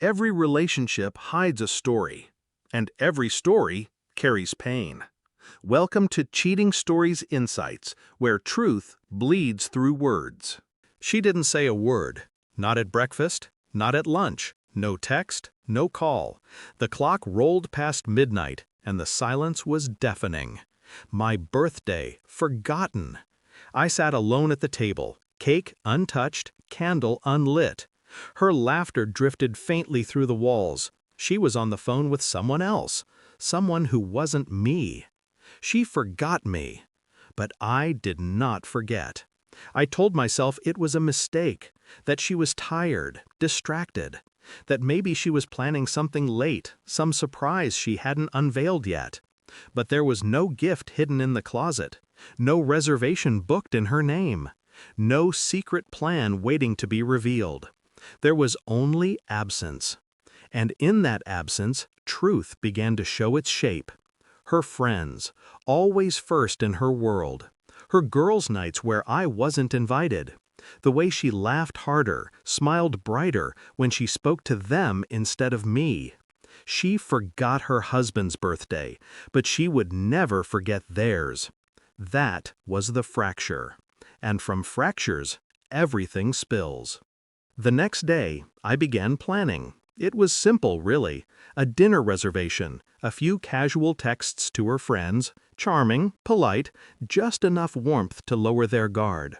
Every relationship hides a story, and every story carries pain. Welcome to Cheating Stories Insights, where truth bleeds through words. She didn't say a word. Not at breakfast, not at lunch, no text, no call. The clock rolled past midnight, and the silence was deafening. My birthday, forgotten. I sat alone at the table, cake untouched, candle unlit. Her laughter drifted faintly through the walls. She was on the phone with someone else, someone who wasn't me. She forgot me. But I did not forget. I told myself it was a mistake, that she was tired, distracted, that maybe she was planning something late, some surprise she hadn't unveiled yet. But there was no gift hidden in the closet, no reservation booked in her name, no secret plan waiting to be revealed. There was only absence. And in that absence, truth began to show its shape. Her friends, always first in her world. Her girls' nights where I wasn't invited. The way she laughed harder, smiled brighter when she spoke to them instead of me. She forgot her husband's birthday, but she would never forget theirs. That was the fracture. And from fractures, everything spills. The next day, I began planning. It was simple, really. A dinner reservation, a few casual texts to her friends, charming, polite, just enough warmth to lower their guard.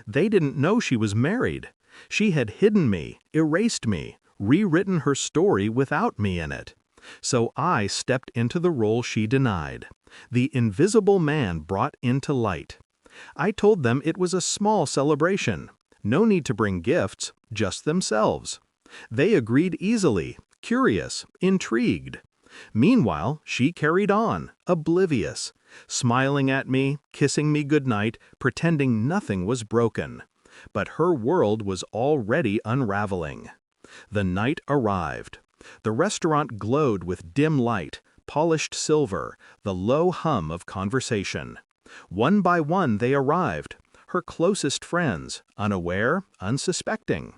They didn't know she was married. She had hidden me, erased me, rewritten her story without me in it. So I stepped into the role she denied, the invisible man brought into light. I told them it was a small celebration. No need to bring gifts, just themselves. They agreed easily, curious, intrigued. Meanwhile, she carried on, oblivious, smiling at me, kissing me goodnight, pretending nothing was broken. But her world was already unraveling. The night arrived. The restaurant glowed with dim light, polished silver, the low hum of conversation. One by one they arrived. Her closest friends, unaware, unsuspecting.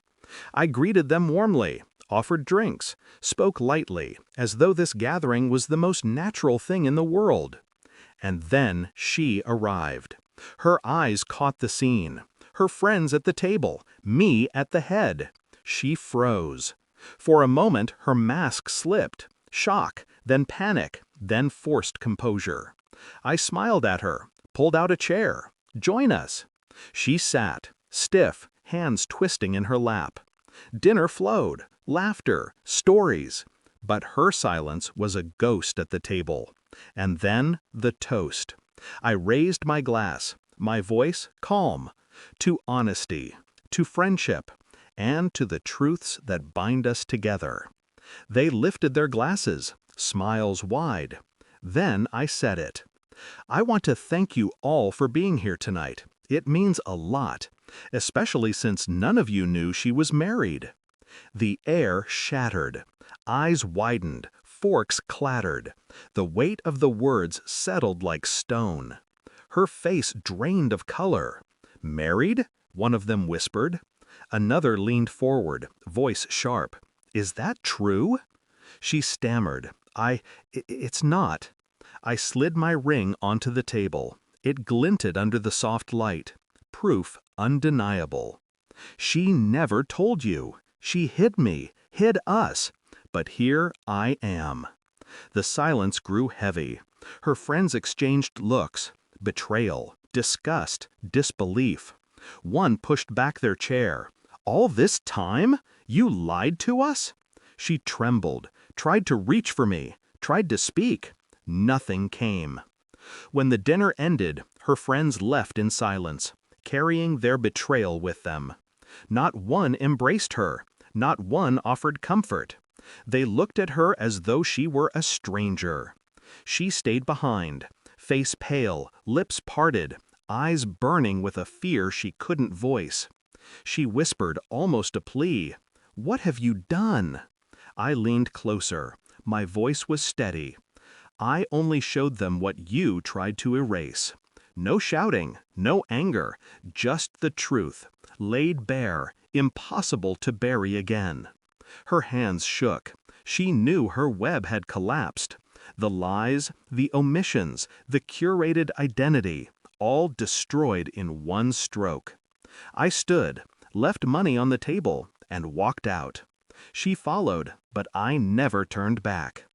I greeted them warmly, offered drinks, spoke lightly, as though this gathering was the most natural thing in the world. And then she arrived. Her eyes caught the scene. Her friends at the table, me at the head. She froze. For a moment, her mask slipped. Shock, then panic, then forced composure. I smiled at her, pulled out a chair. Join us. She sat, stiff, hands twisting in her lap. Dinner flowed, laughter, stories. But her silence was a ghost at the table. And then the toast. I raised my glass, my voice calm, to honesty, to friendship, and to the truths that bind us together. They lifted their glasses, smiles wide. Then I said it. I want to thank you all for being here tonight. It means a lot, especially since none of you knew she was married. The air shattered. Eyes widened. Forks clattered. The weight of the words settled like stone. Her face drained of color. Married? One of them whispered. Another leaned forward, voice sharp. Is that true? She stammered. It's not. I slid my ring onto the table. It glinted under the soft light. Proof undeniable. She never told you. She hid me, hid us. But here I am. The silence grew heavy. Her friends exchanged looks. Betrayal, disgust, disbelief. One pushed back their chair. All this time? You lied to us? She trembled, tried to reach for me, tried to speak. Nothing came. When the dinner ended, her friends left in silence, carrying their betrayal with them. Not one embraced her. Not one offered comfort. They looked at her as though she were a stranger. She stayed behind, face pale, lips parted, eyes burning with a fear she couldn't voice. She whispered, almost a plea, "What have you done?" I leaned closer. My voice was steady. I only showed them what you tried to erase. No shouting, no anger, just the truth, laid bare, impossible to bury again. Her hands shook. She knew her web had collapsed. The lies, the omissions, the curated identity, all destroyed in one stroke. I stood, left money on the table, and walked out. She followed, but I never turned back.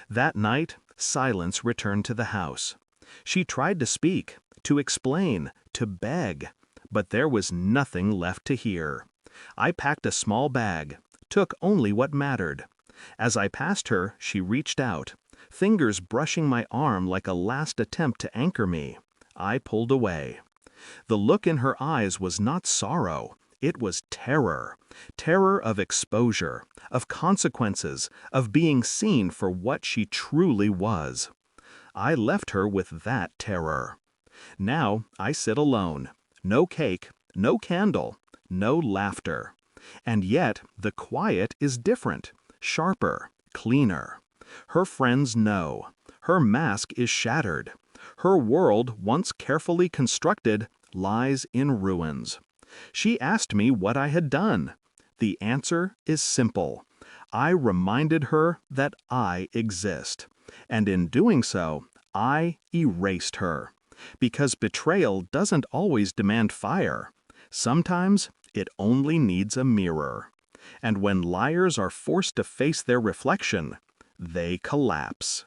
That night, silence returned to the house. She tried to speak, to explain, to beg, but there was nothing left to hear. I packed a small bag, took only what mattered. As I passed her, she reached out, fingers brushing my arm like a last attempt to anchor me. I pulled away. The look in her eyes was not sorrow, it was terror. Terror of exposure, of consequences, of being seen for what she truly was. I left her with that terror. Now I sit alone. No cake, no candle, no laughter. And yet the quiet is different, sharper, cleaner. Her friends know. Her mask is shattered. Her world, once carefully constructed, lies in ruins. She asked me what I had done. The answer is simple. I reminded her that I exist. And in doing so, I erased her. Because betrayal doesn't always demand fire. Sometimes it only needs a mirror. And when liars are forced to face their reflection, they collapse.